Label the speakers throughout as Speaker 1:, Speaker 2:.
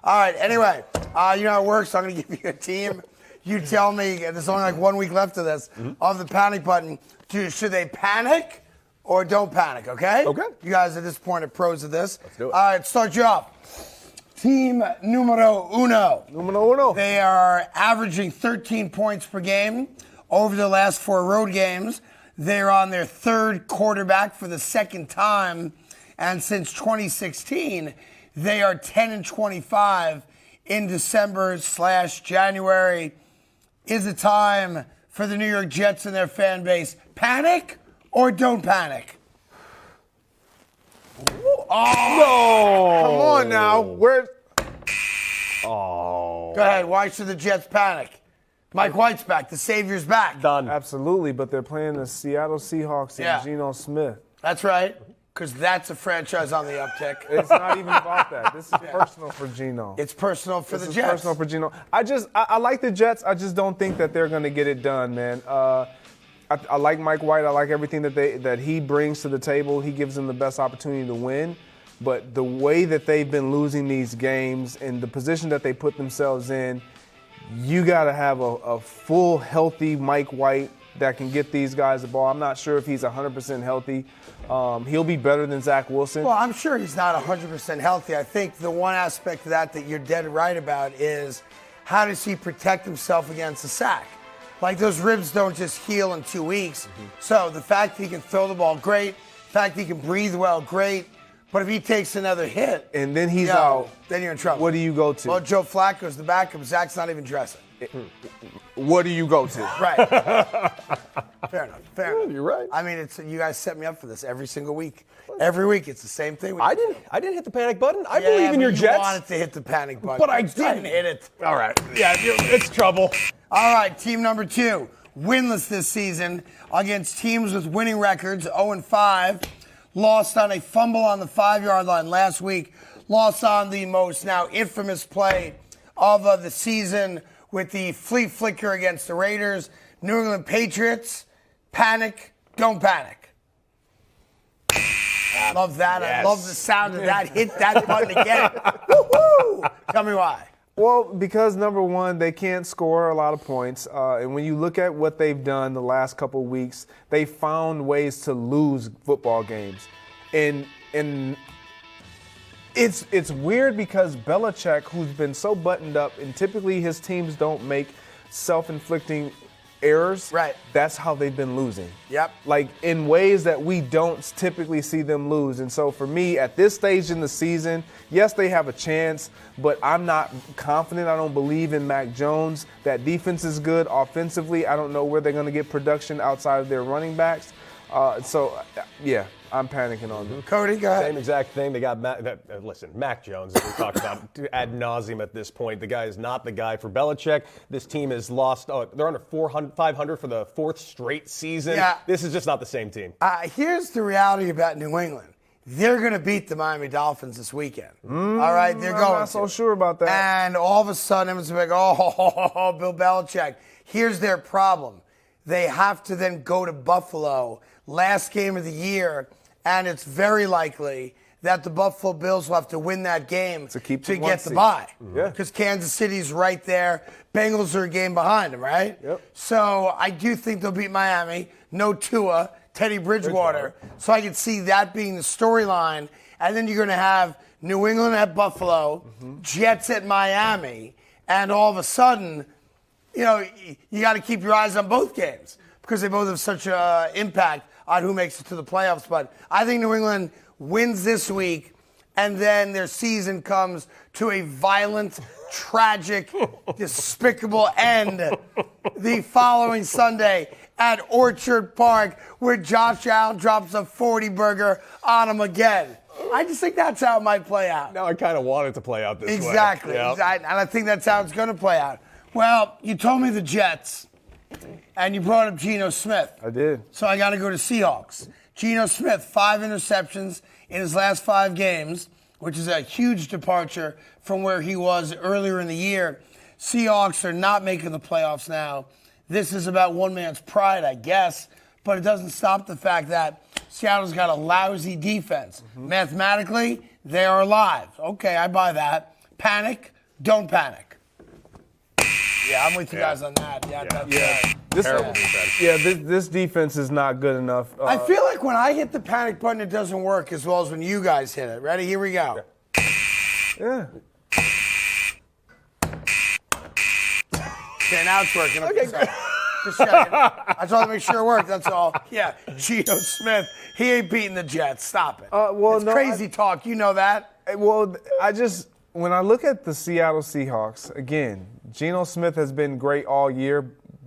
Speaker 1: All right, anyway, you know how it works. I'm going to give you a team. You tell me, and there's only like 1 week left of this, of the panic button. Should they panic or don't panic, okay?
Speaker 2: Okay.
Speaker 1: You guys at this point are pros of this.
Speaker 2: Let's do it.
Speaker 1: All right, start you off. Team numero uno.
Speaker 2: Numero uno.
Speaker 1: They are averaging 13 points per game over the last 4 road games. They're on their third quarterback for the second time. And since 2016, they are 10-25 in December/January. Is it time for the New York Jets and their fan base panic or don't panic?
Speaker 2: Oh, come on now.
Speaker 1: Go ahead. Why should the Jets panic? Mike White's back. The Savior's back.
Speaker 2: Done.
Speaker 3: Absolutely, but they're playing the Seattle Seahawks and Geno Smith.
Speaker 1: That's right, because that's a franchise on the uptick.
Speaker 3: It's not even about that. This is personal for Geno.
Speaker 1: It's personal for the
Speaker 3: This is
Speaker 1: Jets.
Speaker 3: personal for Geno. I like the Jets. I just don't think that they're going to get it done, man. I like Mike White. I like everything that he brings to the table. He gives them the best opportunity to win. But the way that they've been losing these games and the position that they put themselves in, you got to have a full, healthy Mike White that can get these guys the ball. I'm not sure if he's 100% healthy. He'll be better than Zach Wilson.
Speaker 1: Well, I'm sure he's not 100% healthy. I think the one aspect of that you're dead right about is how does he protect himself against a sack? Like, those ribs don't just heal in 2 weeks. So the fact that he can throw the ball, great. The fact that he can breathe well, great. But if he takes another hit,
Speaker 3: and then he's out,
Speaker 1: then you're in trouble.
Speaker 3: What do you go to?
Speaker 1: Well, Joe Flacco's the backup. Zach's not even dressing.
Speaker 3: What do you go to?
Speaker 1: Right. Fair enough.
Speaker 2: You're right.
Speaker 1: I mean, you guys set me up for this every single week. Every week, it's the same thing.
Speaker 2: I didn't hit the panic button. I believe in your Jets.
Speaker 1: You wanted to hit the panic button.
Speaker 2: But I
Speaker 1: didn't hit it.
Speaker 2: All right. Yeah, it's trouble.
Speaker 1: All right, team number 2. Winless this season against teams with winning records, 0-5. Lost on a fumble on the 5-yard line last week. Lost on the most now infamous play of the season with the flea flicker against the Raiders. New England Patriots, panic, don't panic. Love that.
Speaker 2: Yes.
Speaker 1: I love the sound of that. Hit that button again. Woo-hoo! Tell me why.
Speaker 3: Well, because number one, they can't score a lot of points. And when you look at what they've done the last couple of weeks, they found ways to lose football games. And it's weird because Belichick, who's been so buttoned up, and typically his teams don't make self-inflicting errors.
Speaker 1: Right.
Speaker 3: That's how they've been losing.
Speaker 1: Yep.
Speaker 3: Like in ways that we don't typically see them lose. And so for me, at this stage in the season, yes, they have a chance, but I'm not confident. I don't believe in Mac Jones. That defense is good offensively. I don't know where they're going to get production outside of their running backs. Yeah, I'm panicking on them.
Speaker 1: Cody, go ahead.
Speaker 2: Same exact thing. They got Mac Jones, as we talked about ad nauseum at this point. The guy is not the guy for Belichick. This team has lost. They're under 500 for the 4th straight season.
Speaker 1: Yeah.
Speaker 2: This is just not the same team.
Speaker 1: Here's the reality about New England. They're going to beat the Miami Dolphins this weekend. All right, they're going to.
Speaker 3: I'm not so sure about that.
Speaker 1: And all of a sudden, it's like, oh, Bill Belichick. Here's their problem. They have to then go to Buffalo, last game of the year, and it's very likely that the Buffalo Bills will have to win that game to get the bye.
Speaker 3: Yeah.
Speaker 1: Because Kansas City's right there. Bengals are a game behind them, right?
Speaker 3: Yep.
Speaker 1: So I do think they'll beat Miami. No Tua, Teddy Bridgewater. So I could see that being the storyline. And then you're going to have New England at Buffalo, Jets at Miami, and all of a sudden, you got to keep your eyes on both games because they both have such an impact on who makes it to the playoffs. But I think New England wins this week, and then their season comes to a violent, tragic, despicable end the following Sunday at Orchard Park, where Josh Allen drops a 40-burger on them again. I just think that's how it might play out.
Speaker 2: Now I kind of want it to play out this way.
Speaker 1: Exactly.
Speaker 2: Yep.
Speaker 1: And I think that's how it's going to play out. Well, you told me the Jets, and you brought up Geno Smith.
Speaker 3: I did.
Speaker 1: So I got to go to Seahawks. Geno Smith, 5 interceptions in his last 5 games, which is a huge departure from where he was earlier in the year. Seahawks are not making the playoffs now. This is about one man's pride, I guess, but it doesn't stop the fact that Seattle's got a lousy defense. Mathematically, they are alive. Okay, I buy that. Panic don't panic. Yeah, I'm with you guys on that. Yeah, that's
Speaker 2: Terrible defense.
Speaker 3: Yeah, this defense is not good enough.
Speaker 1: I feel like when I hit the panic button, it doesn't work as well as when you guys hit it. Ready? Here we go.
Speaker 3: Yeah.
Speaker 1: Okay, now it's working. Okay, just checking. I just want to make sure it worked. That's all. Yeah, Geno Smith. He ain't beating the Jets. Stop it. It's crazy talk. You know that.
Speaker 3: Well, when I look at the Seattle Seahawks, again, Geno Smith has been great all year,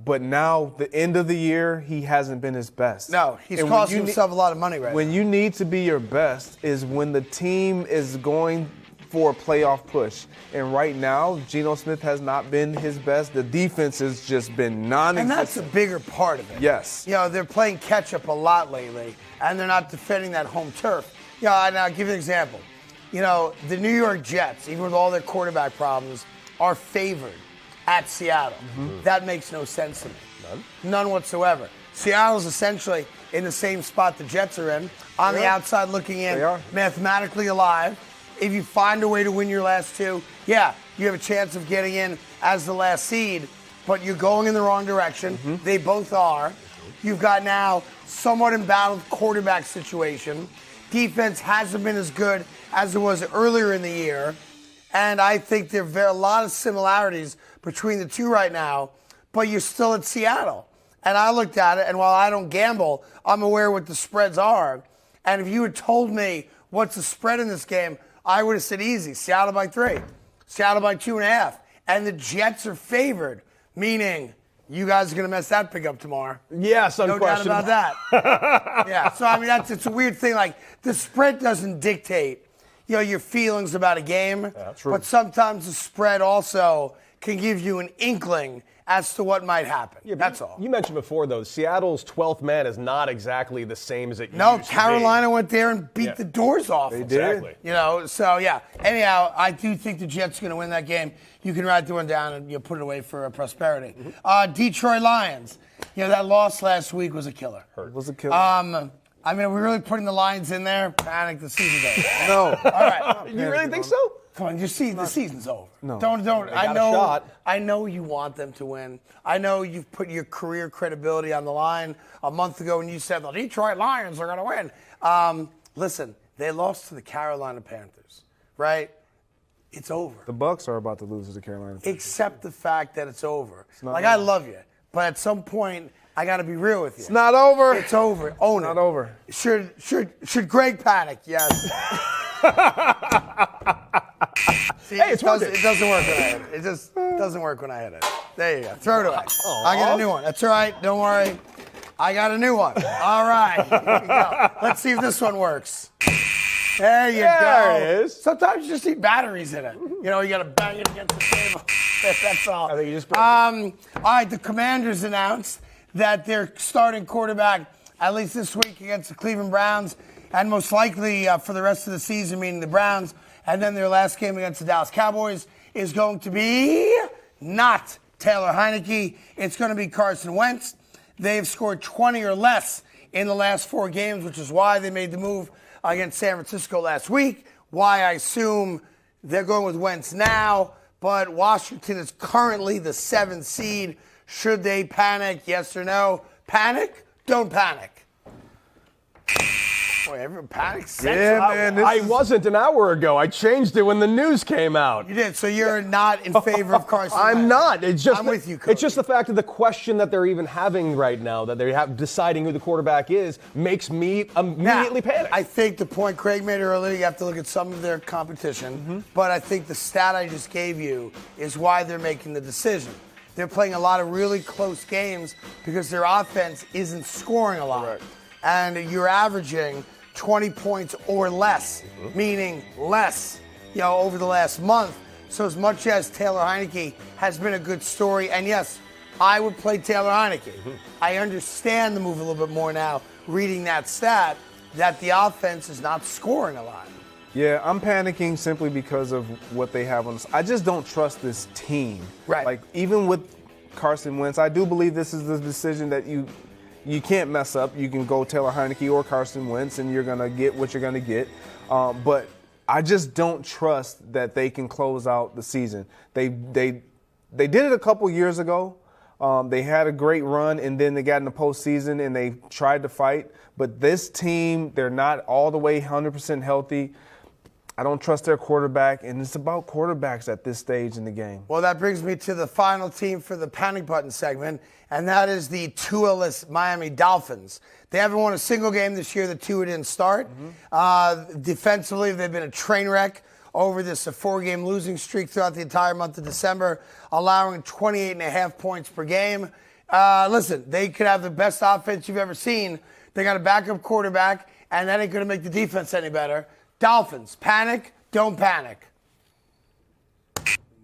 Speaker 3: but now the end of the year, he hasn't been his best.
Speaker 1: No, he's costing himself a lot of money right now.
Speaker 3: When you need to be your best is when the team is going for a playoff push. And right now, Geno Smith has not been his best. The defense has just been non-existent.
Speaker 1: And that's a bigger part of it.
Speaker 3: Yes.
Speaker 1: You know, they're playing catch-up a lot lately, and they're not defending that home turf. You know, and I'll give you an example. You know, the New York Jets, even with all their quarterback problems, are favored at Seattle. Mm-hmm. That makes no sense to me. None whatsoever. Seattle's essentially in the same spot the Jets are in, on the outside looking in, mathematically alive. If you find a way to win your last two, yeah, you have a chance of getting in as the last seed, but you're going in the wrong direction. Mm-hmm. They both are. You've got now somewhat embattled quarterback situation. Defense hasn't been as good as it was earlier in the year, and I think there are a lot of similarities between the two right now, but you're still at Seattle. And I looked at it, and while I don't gamble, I'm aware what the spreads are. And if you had told me what's the spread in this game, I would have said easy. Seattle by 3. Seattle by 2.5. And the Jets are favored, meaning you guys are going to mess that pick up tomorrow.
Speaker 2: Yes,
Speaker 1: no doubt about that. Yeah, so I mean, it's a weird thing. Like, the spread doesn't dictate, you know, your feelings about a game. Yeah, but sometimes the spread also can give you an inkling as to what might happen. Yeah, that's all.
Speaker 2: You mentioned before, though, Seattle's 12th man is not exactly the same as it used
Speaker 1: No,
Speaker 2: to
Speaker 1: Carolina
Speaker 2: be.
Speaker 1: went there and beat the doors off them.
Speaker 3: They did.
Speaker 2: Exactly.
Speaker 1: You know, so yeah. Anyhow, I do think the Jets are going to win that game. You can write the one down and put it away for prosperity. Mm-hmm. Detroit Lions. You know, that loss last week was a killer.
Speaker 3: It was a killer.
Speaker 1: I mean, are we really putting the Lions in there? Panic, the season's over.
Speaker 3: No.
Speaker 1: All right.
Speaker 2: You really think so?
Speaker 1: Come on, the season's over.
Speaker 3: No.
Speaker 1: Don't.
Speaker 2: I know.
Speaker 1: I know you want them to win. I know you've put your career credibility on the line a month ago when you said the Detroit Lions are going to win. Listen, they lost to the Carolina Panthers, right? It's over.
Speaker 3: The Bucs are about to lose to the Carolina Panthers.
Speaker 1: Accept the fact that it's over. Like, I love you, but at some point, I got to be real with you.
Speaker 3: It's not over.
Speaker 1: It's over. Own it.
Speaker 3: Not over.
Speaker 1: Should Greg panic? Yes. See,
Speaker 2: hey, it
Speaker 1: doesn't work when I hit it. It just doesn't work when I hit it. There you go. Throw it away. I got a new one. That's all right. Don't worry. I got a new one. All right. Here we go. Let's see if this one works. There you go.
Speaker 2: There it is.
Speaker 1: Sometimes you just need batteries in it. You know, you got to bang it against the table. That's all.
Speaker 2: I think you just broke
Speaker 1: all right, the Commanders announced that their starting quarterback, at least this week against the Cleveland Browns, and most likely for the rest of the season, meaning the Browns, and then their last game against the Dallas Cowboys, is going to be not Taylor Heineke. It's going to be Carson Wentz. They've scored 20 or less in the last 4 games, which is why they made the move against San Francisco last week, why I assume they're going with Wentz now. But Washington is currently the 7th seed. Should they panic? Yes or no? Panic? Don't panic. Boy, everyone panics.
Speaker 3: Yeah, man.
Speaker 2: I wasn't an hour ago. I changed it when the news came out.
Speaker 1: You did, so you're not in favor of Carson Wentz.
Speaker 2: I'm not. It's just
Speaker 1: I'm with you, Cody.
Speaker 2: It's just the fact of the question that they're even having right now, that they have deciding who the quarterback is, makes me immediately panic.
Speaker 1: I think the point Craig made earlier, you have to look at some of their competition, but I think the stat I just gave you is why they're making the decision. They're playing a lot of really close games because their offense isn't scoring a lot.
Speaker 3: Right.
Speaker 1: And you're averaging 20 points or less, meaning less, you know, over the last month. So as much as Taylor Heineke has been a good story, and yes, I would play Taylor Heineke. I understand the move a little bit more now, reading that stat, that the offense is not scoring a lot.
Speaker 3: Yeah, I'm panicking simply because of what they have on us. I just don't trust this team.
Speaker 1: Right.
Speaker 3: Like, even with Carson Wentz, I do believe this is the decision that you can't mess up. You can go Taylor Heineke or Carson Wentz, and you're going to get what you're going to get. But I just don't trust that they can close out the season. They did it a couple years ago. They had a great run, and then they got in the postseason, and they tried to fight. But this team, they're not all the way 100% healthy. I don't trust their quarterback, and it's about quarterbacks at this stage in the game.
Speaker 1: Well, that brings me to the final team for the panic button segment, and that is the Tua-less Miami Dolphins. They haven't won a single game this year. The Tua didn't start. Defensively, they've been a train wreck over this 4-game losing streak throughout the entire month of December, allowing 28.5 points per game. Listen, they could have the best offense you've ever seen. They got a backup quarterback, and that ain't going to make the defense any better. Dolphins, panic, don't panic.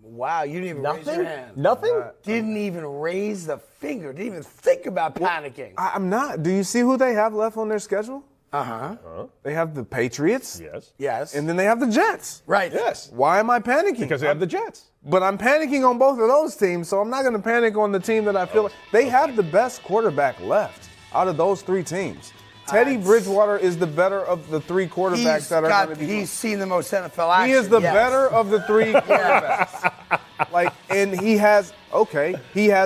Speaker 1: Wow, you didn't even raise your hand.
Speaker 2: Nothing?
Speaker 1: Didn't even raise the finger. Didn't even think about panicking.
Speaker 3: I'm not. Do you see who they have left on their schedule? They have the Patriots.
Speaker 2: Yes.
Speaker 1: Yes.
Speaker 3: And then they have the Jets.
Speaker 1: Right.
Speaker 2: Yes.
Speaker 3: Why am I panicking?
Speaker 2: Because they have the Jets.
Speaker 3: But I'm panicking on both of those teams, so I'm not going to panic on the team that I feel like they have the best quarterback left out of those 3 teams. Teddy Bridgewater is the better of the 3 quarterbacks that are going to be.
Speaker 1: He's seen the most NFL action.
Speaker 3: He is the better of the 3 quarterbacks. And he has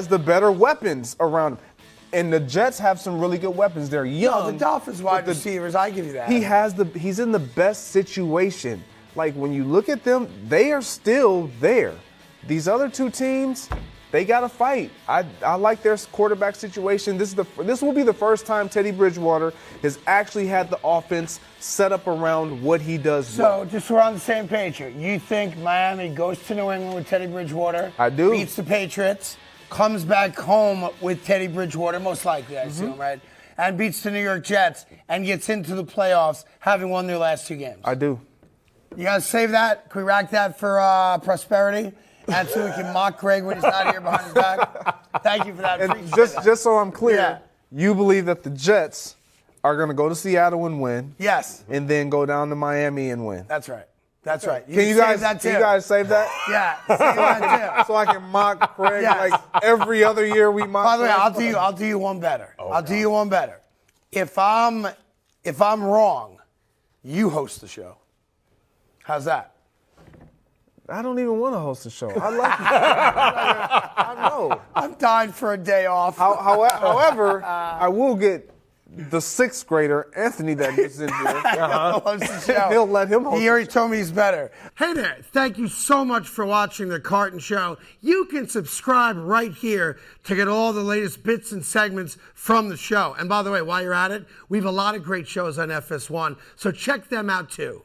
Speaker 3: the better weapons around him. And the Jets have some really good weapons. They're young.
Speaker 1: No, the Dolphins wide receivers, I give you that.
Speaker 3: He's in the best situation. Like, when you look at them, they are still there. These other 2 teams, they got to fight. I like their quarterback situation. This will be the first time Teddy Bridgewater has actually had the offense set up around what he does well.
Speaker 1: So, just so we're on the same page here. You think Miami goes to New England with Teddy Bridgewater?
Speaker 3: I do.
Speaker 1: Beats the Patriots, comes back home with Teddy Bridgewater, most likely, I assume, right? And beats the New York Jets and gets into the playoffs having won their last 2 games.
Speaker 3: I do.
Speaker 1: You guys save that? Can we rack that for prosperity? And so we can mock Greg when he's not here behind his back? Thank you for that.
Speaker 3: And just so I'm clear, you believe that the Jets are going to go to Seattle and win.
Speaker 1: Yes.
Speaker 3: And then go down to Miami and win.
Speaker 1: That's right. That's right.
Speaker 3: Can you guys save that?
Speaker 1: Yeah. Save that too.
Speaker 3: So I can mock Craig like every other year we mock.
Speaker 1: By the way, I'll do you one better. Do you one better. If I'm wrong, you host the show. How's that?
Speaker 3: I don't even want to host a show. I like it. I know.
Speaker 1: I'm dying for a day off.
Speaker 3: However, I will get the 6th grader, Anthony, that gets in here. He'll let him host.
Speaker 1: He already told me he's better. Hey there. Thank you so much for watching The Carton Show. You can subscribe right here to get all the latest bits and segments from the show. And by the way, while you're at it, we have a lot of great shows on FS1, so check them out too.